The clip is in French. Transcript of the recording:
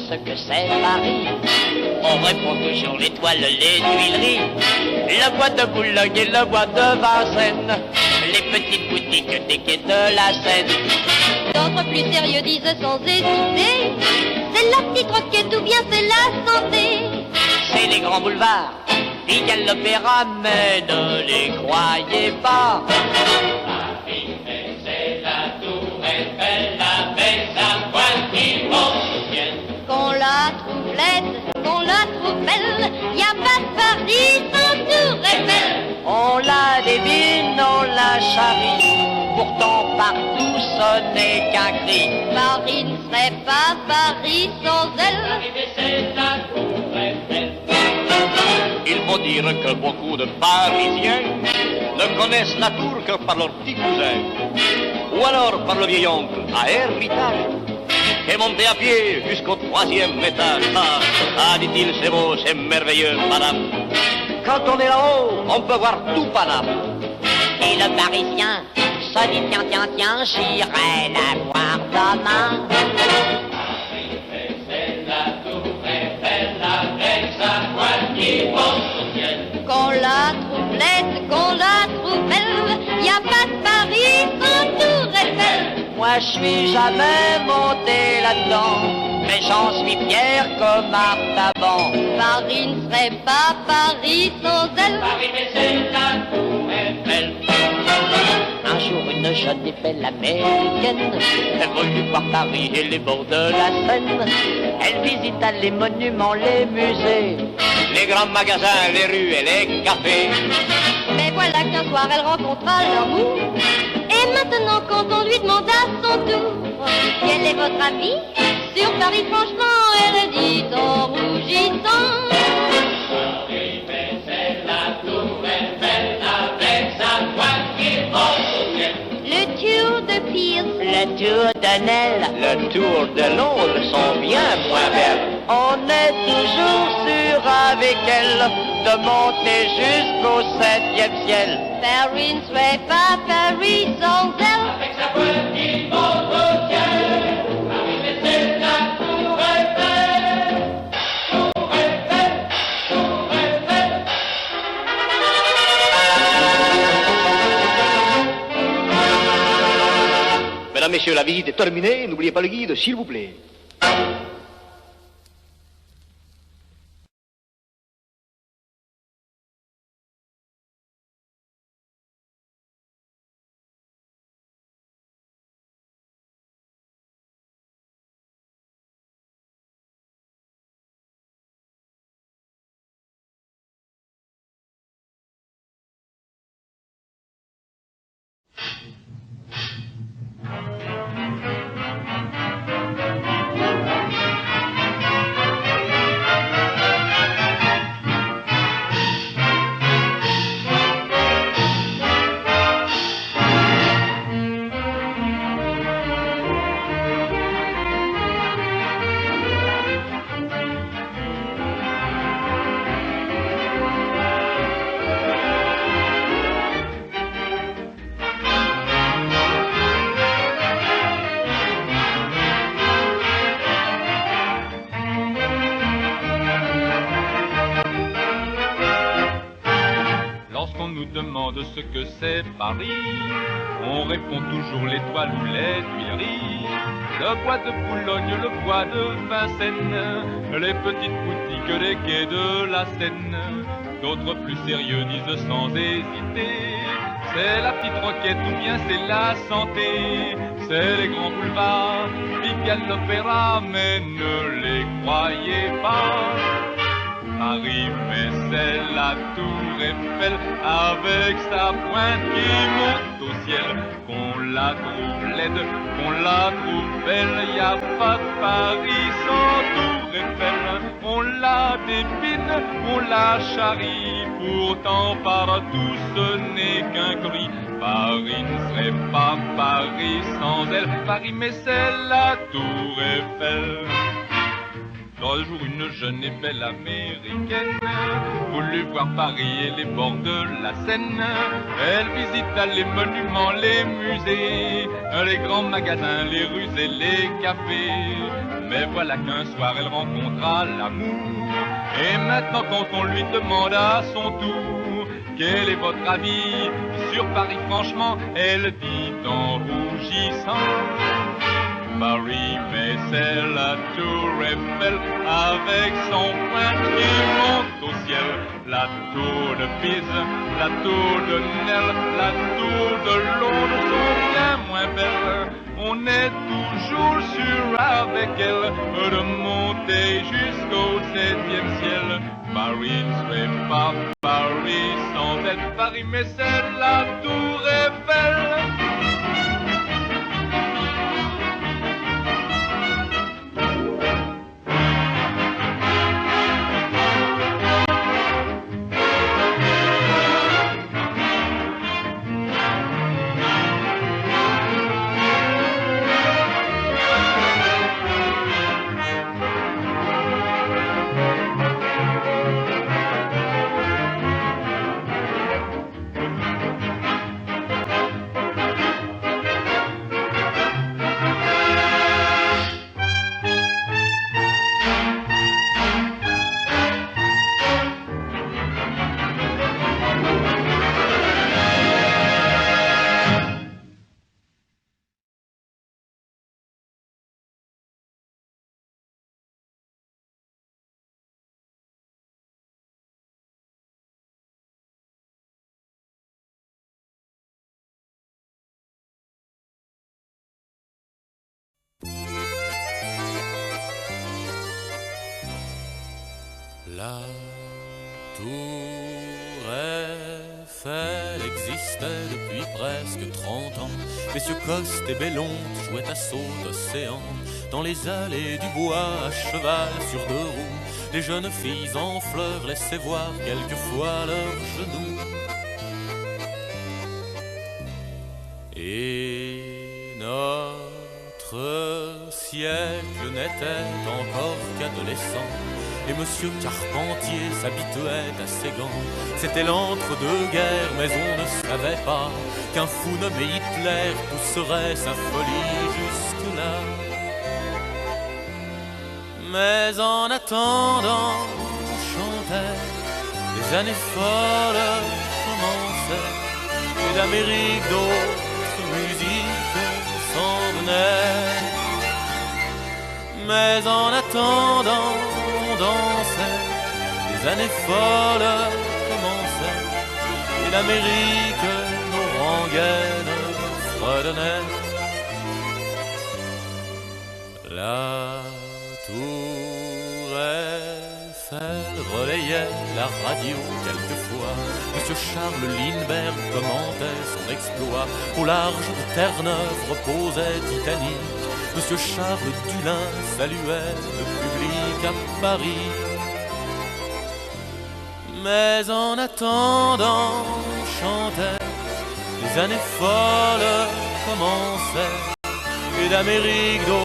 ce que c'est Paris, on répond toujours l'étoile, les Tuileries, le bois de Boulogne et le bois de Vincennes, les petites boutiques des quais de la Seine. D'autres plus sérieux disent sans hésiter, c'est la petite roquette ou bien c'est la santé. C'est les grands boulevards, Pigalle, l'Opéra, mais ne les croyez pas. Paris, c'est la tour Eiffel avec sa pointe qui monte au ciel. Qu'on la trouve laide, qu'on la trouve belle, y a pas de Paris sans tour Eiffel. On la débine, on la charrie, pourtant partout ce n'est qu'un cri. Paris ne serait pas Paris sans elle. Paris, c'est la tour Eiffel. Il faut dire que beaucoup de Parisiens ne connaissent la tour que par leur petit cousin, ou alors par le vieil oncle à héritage, qui est monté à pied jusqu'au 3e étage. Ah, dit-il, c'est beau, c'est merveilleux, madame. Quand on est là-haut, on peut voir tout Paname. Et le Parisien se dit tiens, tiens, tiens, j'irai la voir demain. Paris, c'est la tour Eiffel avec sa pointe qui monte au ciel. Qu'on la trouve laide, qu'on la trouve belle, y a pas de Paris sans tour Eiffel. Moi je suis jamais monté là-dedans, mais j'en suis fier comme Artaban. Paris ne serait pas Paris sans elle. Paris, c'est la tour Eiffel. Un jour une jeune et belle américaine, elle voulut voir Paris et les bords de la Seine. Elle visita les monuments, les musées, Les grands magasins, les rues et les cafés. Mais voilà qu'un soir elle rencontra l'amour. Et maintenant quand on lui demande à son tour quel est votre avis sur Paris, franchement elle dit en rougissant. Paris, c'est la tour Eiffel avec sa pointe qui monte au ciel. Le tour de Pise, le tour de Nel, Le tour de Londres sont bien moins belles. on est toujours sûr avec elle de monter jusqu'au 7e ciel. Paris ne serait pas Paris sans elle. Avec sa pointe qui monte au ciel. Paris, c'est la tour Eiffel. Tour Eiffel, tour Eiffel. Mesdames, messieurs, la visite est terminée. N'oubliez pas le guide, s'il vous plaît. demande ce que c'est Paris, on répond toujours l'étoile ou les Tuileries, le bois de Boulogne, le bois de Vincennes, les petites boutiques, les quais de la Seine. D'autres plus sérieux disent sans hésiter, c'est la petite roquette ou bien c'est la santé, c'est les grands boulevards, Pigalle, l'Opéra, mais ne les croyez pas. Paris, mais c'est la tour Eiffel avec sa pointe qui monte au ciel. Qu'on la trouve laide, qu'on la trouve belle, y a pas de Paris sans tour Eiffel. On la dépine, on la charrie, pourtant partout ce n'est qu'un cri. Paris ne serait pas Paris sans elle. Paris, mais c'est la tour Eiffel. L'autre jour, une jeune et belle américaine voulut voir Paris et les bords de la Seine. Elle visita les monuments, les musées, les grands magasins, les rues et les cafés. Mais voilà qu'un soir, elle rencontra l'amour. Et maintenant, quand on lui demande à son tour quel est votre avis sur Paris, franchement, elle dit en rougissant: Paris, mais c'est la tour Eiffel avec son pointe qui monte au ciel. La tour de Pise, la tour de Nesle, la tour de Londres sont bien moins belles. On est toujours sûr avec elle de monter jusqu'au 7e ciel. Paris ne serait pas Paris sans être Paris, mais c'est la tour Eiffel. La tour Eiffel existait depuis presque 30 ans. Messieurs Coste et Bellonte jouaient à saut d'océan dans les allées du bois à cheval sur 2 roues. Les jeunes filles en fleurs laissaient voir quelquefois leurs genoux. Et notre siècle n'était encore qu'adolescent. Et Monsieur Carpentier s'habituait à ses gants. C'était l'entre-deux-guerres, mais on ne savait pas qu'un fou nommé Hitler pousserait sa folie jusque-là. Mais en attendant, on chantait, les années folles commençaient, et d'Amérique d'autres musiques s'en venaient. Mais en attendant, dansait, les années folles commençaient, et l'Amérique nos rengaines fredonnait. La tour Eiffel relayait la radio quelquefois. Monsieur Charles Lindbergh commentait son exploit. Au large de Terre-Neuve reposait Titanic. Monsieur Charles Dulin saluait le public à Paris. Mais en attendant, on chantait, les années folles commençaient, et d'Amérique d'autres